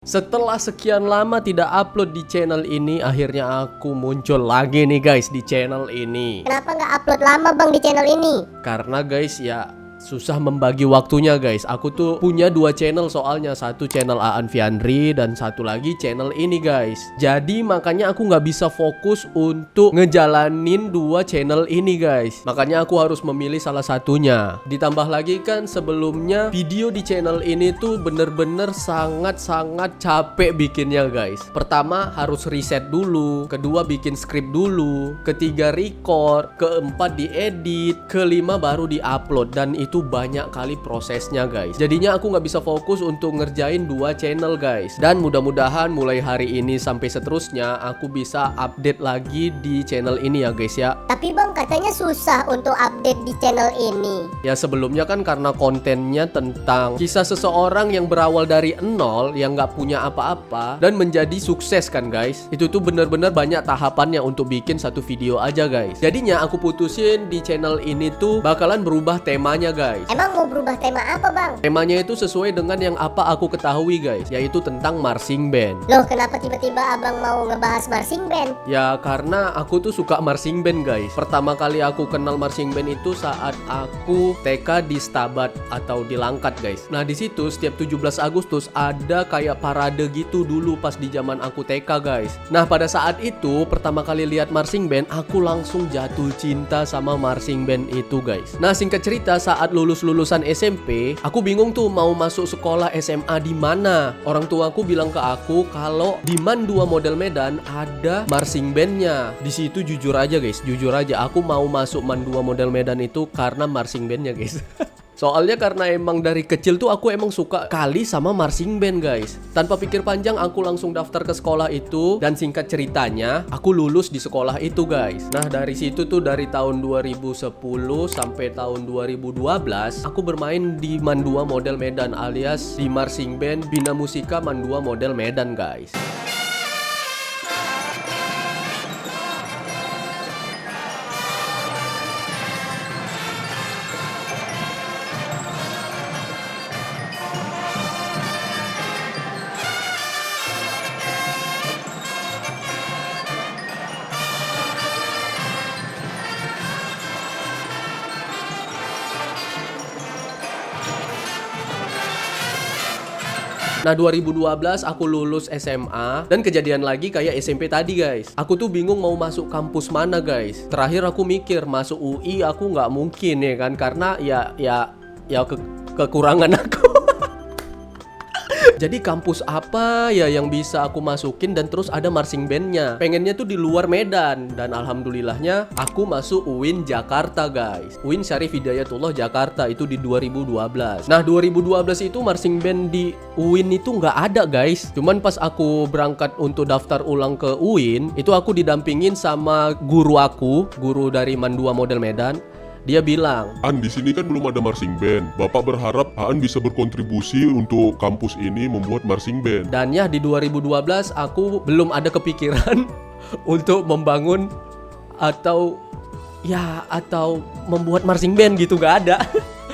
Setelah sekian lama tidak upload di channel ini, akhirnya aku muncul lagi nih guys di channel ini. Kenapa nggak upload lama bang di channel ini? Karena guys ya susah membagi waktunya guys. Aku tuh punya dua channel soalnya. Satu channel Aan Fiandri dan satu lagi channel ini guys. Jadi makanya aku nggak bisa fokus untuk ngejalanin dua channel ini guys. Makanya aku harus memilih salah satunya. Ditambah lagi kan sebelumnya video di channel ini tuh bener-bener sangat-sangat capek bikinnya guys. Pertama harus riset dulu, kedua bikin skrip dulu, ketiga record, keempat diedit, kelima baru diupload. Dan itu banyak kali prosesnya guys. Jadinya aku nggak bisa fokus untuk ngerjain dua channel guys. Dan mudah-mudahan mulai hari ini sampai seterusnya aku bisa update lagi di channel ini ya guys ya. Tapi bang katanya susah untuk update di channel ini. Ya sebelumnya kan karena kontennya tentang kisah seseorang yang berawal dari nol, yang nggak punya apa-apa dan menjadi sukses kan guys. Itu tuh bener-bener banyak tahapannya untuk bikin satu video aja guys. Jadinya aku putusin di channel ini tuh bakalan berubah temanya guys. Emang mau berubah tema apa bang? Temanya itu sesuai dengan yang apa aku ketahui guys, yaitu tentang marching band. Loh kenapa tiba-tiba abang mau ngebahas marching band? Ya karena aku tuh suka marching band guys. Pertama kali aku kenal marching band itu saat aku TK di Stabat atau di Langkat guys. Nah di situ setiap 17 Agustus ada kayak parade gitu dulu pas di zaman aku TK guys. Nah pada saat itu pertama kali lihat marching band, aku langsung jatuh cinta sama marching band itu guys. Nah singkat cerita saat lulusan SMP, aku bingung tuh mau masuk sekolah SMA di mana. Orang tuaku bilang ke aku kalau di MAN 2 Model Medan ada marching bandnya. Di situ jujur aja guys, jujur aja aku mau masuk MAN 2 Model Medan itu karena marching bandnya guys. Soalnya karena emang dari kecil tuh aku emang suka kali sama marching band guys. Tanpa pikir panjang aku langsung daftar ke sekolah itu. Dan singkat ceritanya aku lulus di sekolah itu guys. Nah dari situ tuh dari tahun 2010 sampai tahun 2012 aku bermain di MAN 2 Model Medan alias di marching band Bina Musika MAN 2 Model Medan guys. Nah 2012 aku lulus SMA dan kejadian lagi kayak SMP tadi guys. Aku tuh bingung mau masuk kampus mana guys. Terakhir aku mikir masuk UI aku nggak mungkin ya kan, karena kekurangan aku. Jadi kampus apa ya yang bisa aku masukin dan terus ada marching bandnya. Pengennya tuh di luar Medan. Dan alhamdulillahnya aku masuk UIN Jakarta guys. UIN Syarif Hidayatullah Jakarta itu di 2012. Nah 2012 itu marching band di UIN itu nggak ada guys. Cuman pas aku berangkat untuk daftar ulang ke UIN, itu aku didampingin sama guru aku, guru dari MAN 2 Model Medan. Dia bilang, An, di sini kan belum ada marching band. Bapak berharap Aan bisa berkontribusi untuk kampus ini membuat marching band. dan ya di 2012 aku belum ada kepikiran untuk membangun atau membuat marching band gitu, gak ada.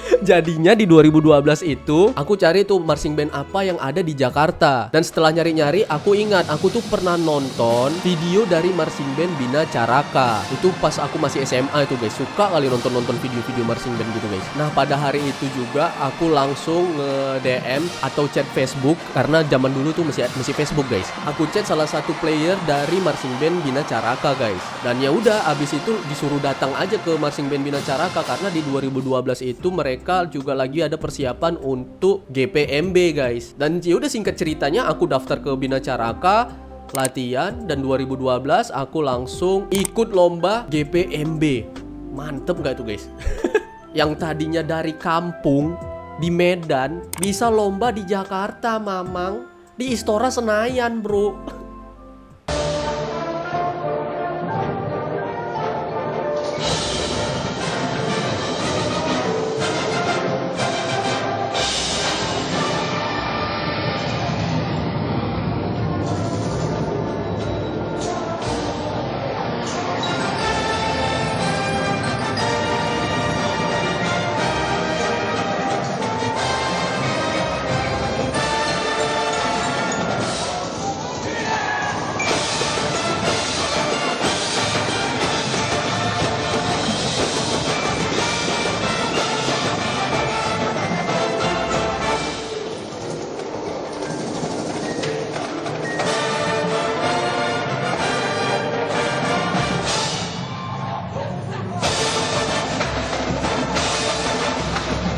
Jadinya di 2012 itu aku cari tuh marching band apa yang ada di Jakarta. Dan setelah nyari-nyari aku ingat aku tuh pernah nonton video dari marching band Bina Caraka. Itu pas aku masih SMA itu guys. Suka kali nonton-nonton video-video marching band gitu guys. Nah pada hari itu juga aku langsung nge-DM atau chat Facebook. Karena zaman dulu tuh masih Facebook guys. Aku chat salah satu player dari marching band Bina Caraka guys. Dan ya udah abis itu disuruh datang aja ke marching band Bina Caraka. Karena di 2012 itu mereka juga lagi ada persiapan untuk GPMB guys. Dan ya udah singkat ceritanya aku daftar ke Bina Caraka, latihan, dan 2012 aku langsung ikut lomba GPMB. Mantep gak itu guys? Yang tadinya dari kampung di Medan bisa lomba di Jakarta, mamang, di Istora Senayan bro.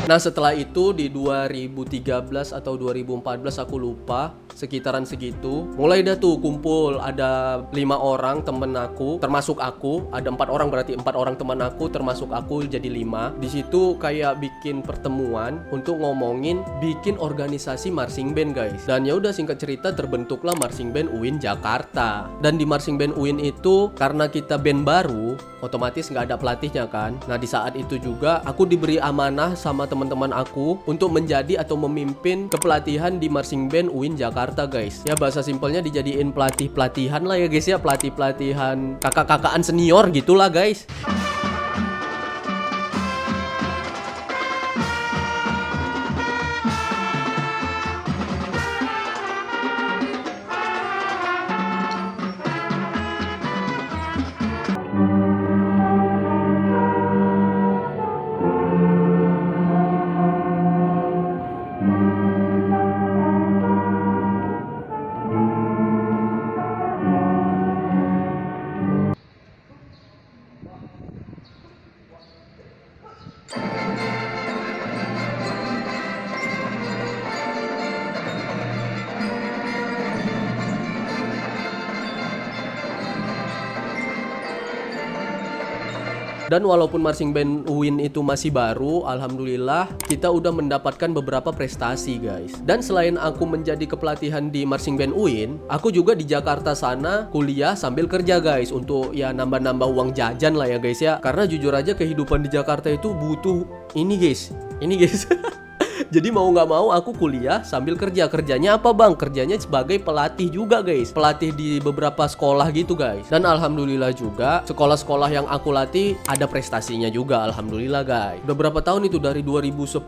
Nah setelah itu di 2013 atau 2014 aku lupa, sekitaran segitu, mulai dah tuh kumpul, ada 5 orang temen aku termasuk aku, ada 4 orang, berarti 4 orang teman aku termasuk aku jadi 5. Di situ kayak bikin pertemuan untuk ngomongin bikin organisasi marching band guys. Dan ya udah, singkat cerita terbentuklah marching band UIN Jakarta. Dan di marching band UIN itu karena kita band baru, otomatis nggak ada pelatihnya kan. Nah di saat itu juga aku diberi amanah sama teman-teman aku untuk menjadi atau memimpin kepelatihan di marching band UIN Jakarta guys. Ya bahasa simpelnya dijadiin pelatihan lah ya guys ya, pelatihan kakak-kakaan senior gitulah guys. Dan walaupun marching band UIN itu masih baru, alhamdulillah kita udah mendapatkan beberapa prestasi guys. Dan selain aku menjadi kepelatihan di marching band UIN, aku juga di Jakarta sana kuliah sambil kerja guys, untuk ya nambah-nambah uang jajan lah ya guys ya. Karena jujur aja kehidupan di Jakarta itu butuh ini guys. Jadi mau nggak mau aku kuliah sambil kerja. Kerjanya apa bang? Kerjanya sebagai pelatih juga guys. Pelatih di beberapa sekolah gitu guys. Dan alhamdulillah juga sekolah-sekolah yang aku latih ada prestasinya juga, alhamdulillah guys. Udah berapa tahun itu, dari 2010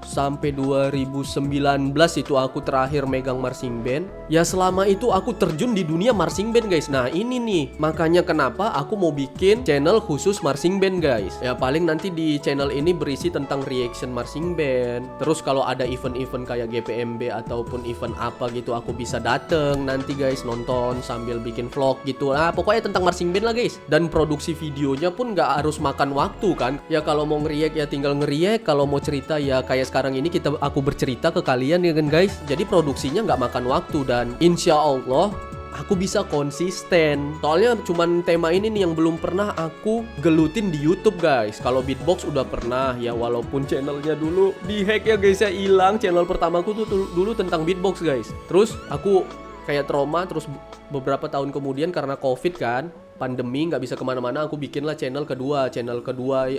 sampai 2019 itu aku terakhir megang marching band. Ya selama itu aku terjun di dunia marching band guys. Nah ini nih makanya kenapa aku mau bikin channel khusus marching band guys. Ya paling nanti di channel ini berisi tentang reaction marching band. Terus kalau ada event-event kayak GPMB ataupun event apa gitu, aku bisa dateng nanti guys, nonton sambil bikin vlog gitu. Nah pokoknya tentang marching band lah guys. Dan produksi videonya pun gak harus makan waktu kan. Ya kalau mau ngeriak ya tinggal ngeriak. Kalau mau cerita ya kayak sekarang ini aku bercerita ke kalian ya kan guys. Jadi produksinya nggak makan waktu dan insya Allah aku bisa konsisten. Soalnya cuman tema ini nih yang belum pernah aku gelutin di YouTube guys. Kalau beatbox udah pernah ya, walaupun channelnya dulu dihack ya guys ya, hilang. Channel pertamaku tuh dulu tentang beatbox guys. Terus aku kayak trauma, terus beberapa tahun kemudian karena COVID kan, pandemi nggak bisa kemana-mana, aku bikinlah channel kedua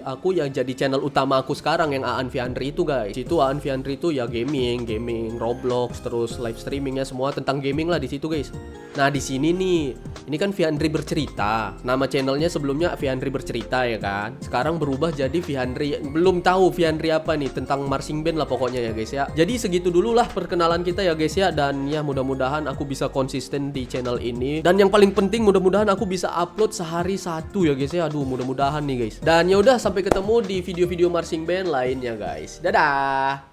aku yang jadi channel utama aku sekarang, yang Aan Fiandri itu guys. Itu Aan Fiandri itu ya gaming, Roblox, terus live streamingnya semua tentang gaming lah di situ guys. Nah di sini nih, ini kan Fiandri bercerita. Nama channelnya sebelumnya Fiandri bercerita ya kan. Sekarang berubah jadi Fiandri, belum tahu Fiandri apa nih, tentang marching band lah pokoknya ya guys ya. Jadi segitu dulu lah perkenalan kita ya guys ya. Dan ya mudah-mudahan aku bisa konsisten di channel ini. Dan yang paling penting mudah-mudahan aku bisa upload sehari 1 ya guys ya. Aduh mudah-mudahan nih guys. Dan ya udah, sampai ketemu di video-video marching band lainnya guys. Dadah.